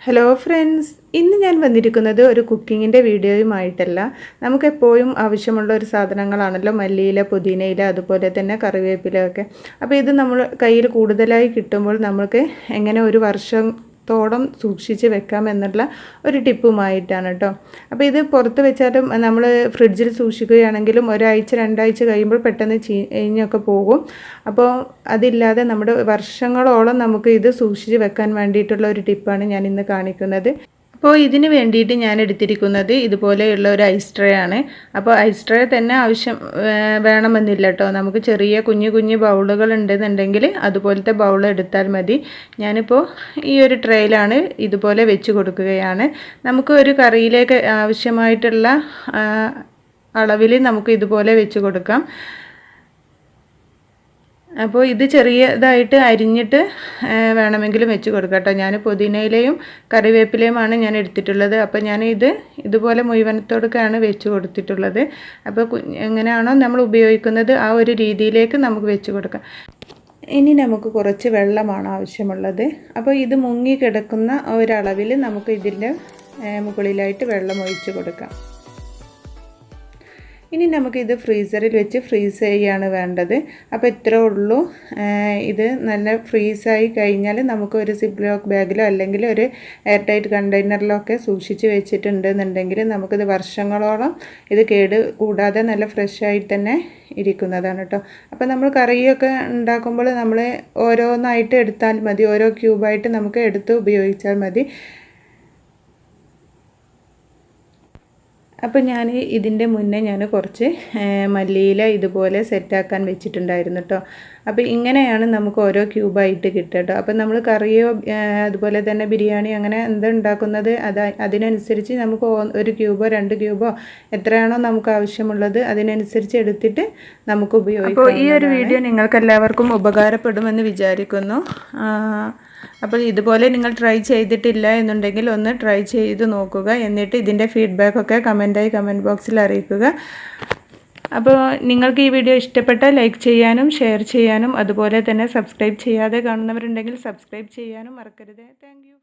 Hello friends, ഇന്ന് ഞാൻ വന്നിരിക്കുന്നത് ഒരു കുക്കിങ്ങിൻ്റെ വീഡിയോയുമായിട്ടല്ല. നമുക്കെപ്പോഴും ആവശ്യമുള്ള ഒരു സാധനങ്ങളാണല്ലോ മല്ലിയില, പുതിനയില, അതുപോലെ തന്നെ കറിവേപ്പില ഒക്കെ. അപ്പോൾ ഇത് നമ്മൾ കയ്യിൽ കൂടുതലായി കിട്ടുമ്പോൾ നമുക്ക് എങ്ങനെ ഒരു വർഷത്തോളം സൂക്ഷിച്ച് വെക്കാം എന്നുള്ള ഒരു ടിപ്പുമായിട്ടാണ് കേട്ടോ. അപ്പോൾ ഇത് പുറത്ത് വെച്ചാലും നമ്മൾ ഫ്രിഡ്ജിൽ സൂക്ഷിക്കുകയാണെങ്കിലും ഒരാഴ്ച 2 ആഴ്ച കഴിയുമ്പോൾ പെട്ടെന്ന് ചീഞ്ഞൊക്കെ പോകും. അപ്പോൾ അതില്ലാതെ നമ്മുടെ വർഷങ്ങളോളം നമുക്ക് ഇത് സൂക്ഷിച്ച് വെക്കാൻ വേണ്ടിയിട്ടുള്ള ഒരു ടിപ്പാണ് ഞാൻ ഇന്ന് കാണിക്കുന്നത്. അപ്പോൾ ഇതിന് വേണ്ടിയിട്ട് ഞാൻ എടുത്തിരിക്കുന്നത് ഇതുപോലെയുള്ള ഒരു ഐസ് ട്രേ ആണ്. അപ്പോൾ ഐസ് ട്രേ തന്നെ വേണമെന്നില്ല കേട്ടോ. നമുക്ക് ചെറിയ കുഞ്ഞു ബൗളുകൾ ഉണ്ടെന്നുണ്ടെങ്കിൽ അതുപോലത്തെ ബൗൾ എടുത്താൽ മതി. ഞാനിപ്പോൾ ഈ ഒരു ട്രേയിലാണ് ഇതുപോലെ വെച്ച് കൊടുക്കുകയാണ്. നമുക്ക് ഒരു കറിയിലേക്ക് ആവശ്യമായിട്ടുള്ള അളവിൽ നമുക്ക് ഇതുപോലെ വെച്ച് കൊടുക്കാം. അപ്പോൾ ഇത് ചെറിയതായിട്ട് അരിഞ്ഞിട്ട് വേണമെങ്കിലും വെച്ച് കൊടുക്കാം കേട്ടോ. ഞാൻ പുതിനയിലയും കറിവേപ്പിലയുമാണ് ഞാൻ എടുത്തിട്ടുള്ളത്. അപ്പോൾ ഞാൻ ഇതുപോലെ മുഴുവനത്തോടൊക്കെയാണ് വെച്ച് കൊടുത്തിട്ടുള്ളത്. അപ്പോൾ എങ്ങനെയാണോ നമ്മൾ ഉപയോഗിക്കുന്നത് ആ ഒരു രീതിയിലേക്ക് നമുക്ക് വെച്ച് കൊടുക്കാം. ഇനി നമുക്ക് കുറച്ച് വെള്ളമാണ് ആവശ്യമുള്ളത്. അപ്പോൾ ഇത് മുങ്ങി കിടക്കുന്ന ഒരളവിൽ നമുക്ക് ഇതിൻ്റെ മുകളിലായിട്ട് വെള്ളം ഒഴിച്ച് കൊടുക്കാം. ഇനി നമുക്കിത് ഫ്രീസറിൽ വെച്ച് ഫ്രീസ് ചെയ്യുകയാണ് വേണ്ടത്. അപ്പോൾ ഇത്രേ ഉള്ളൂ. ഇത് നല്ല ഫ്രീസായി കഴിഞ്ഞാൽ നമുക്ക് ഒരു സിപ്പ് ലോക്ക് ബാഗിലോ അല്ലെങ്കിൽ ഒരു എയർ ടൈറ്റ് കണ്ടെയ്നറിലോ ഒക്കെ സൂക്ഷിച്ച് വെച്ചിട്ടുണ്ടെന്നുണ്ടെങ്കിൽ നമുക്കിത് വർഷങ്ങളോളം ഇത് കേട് കൂടാതെ നല്ല ഫ്രഷായിട്ട് തന്നെ ഇരിക്കുന്നതാണ് കേട്ടോ. അപ്പോൾ നമ്മൾ കറിയൊക്കെ ഉണ്ടാക്കുമ്പോൾ നമ്മൾ ഓരോന്നായിട്ട് എടുത്താൽ മതി, ഓരോ ക്യൂബായിട്ട് നമുക്ക് എടുത്ത് ഉപയോഗിച്ചാൽ മതി. അപ്പോൾ ഞാൻ ഇതിൻ്റെ മുന്നേ ഞാൻ കുറച്ച് മല്ലിയില ഇതുപോലെ സെറ്റാക്കാൻ വെച്ചിട്ടുണ്ടായിരുന്നു കേട്ടോ. അപ്പോൾ ഇങ്ങനെയാണ് നമുക്ക് ഓരോ ക്യൂബായിട്ട് കിട്ടുക കേട്ടോ. അപ്പോൾ നമ്മൾ കറിയോ അതുപോലെ തന്നെ ബിരിയാണി അങ്ങനെ എന്തുണ്ടാക്കുന്നത് അതിനനുസരിച്ച് നമുക്ക് 1 ക്യൂബോ 2 ക്യൂബോ എത്രയാണോ നമുക്ക് ആവശ്യമുള്ളത് അതിനനുസരിച്ച് എടുത്തിട്ട് നമുക്ക് ഉപയോഗിക്കാം. അപ്പോൾ ഈ ഒരു വീഡിയോ നിങ്ങൾക്ക് എല്ലാവർക്കും ഉപകാരപ്പെടുമെന്ന് വിചാരിക്കുന്നു. അപ്പോൾ ഇതുപോലെ നിങ്ങൾ ട്രൈ ചെയ്തിട്ടില്ല എന്നുണ്ടെങ്കിൽ ഒന്ന് ട്രൈ ചെയ്ത് നോക്കുക. എന്നിട്ട് ഇതിൻ്റെ ഫീഡ്ബാക്കൊക്കെ കമൻറ്റ് ബോക്സിൽ അറിയിക്കുക. അപ്പോൾ നിങ്ങൾക്ക് ഈ വീഡിയോ ഇഷ്ടപ്പെട്ടാൽ ലൈക്ക് ചെയ്യാനും ഷെയർ ചെയ്യാനും അതുപോലെ തന്നെ സബ്സ്ക്രൈബ് ചെയ്യാതെ കാണുന്നവരുണ്ടെങ്കിൽ സബ്സ്ക്രൈബ് ചെയ്യാനും മറക്കരുത്. Thank you.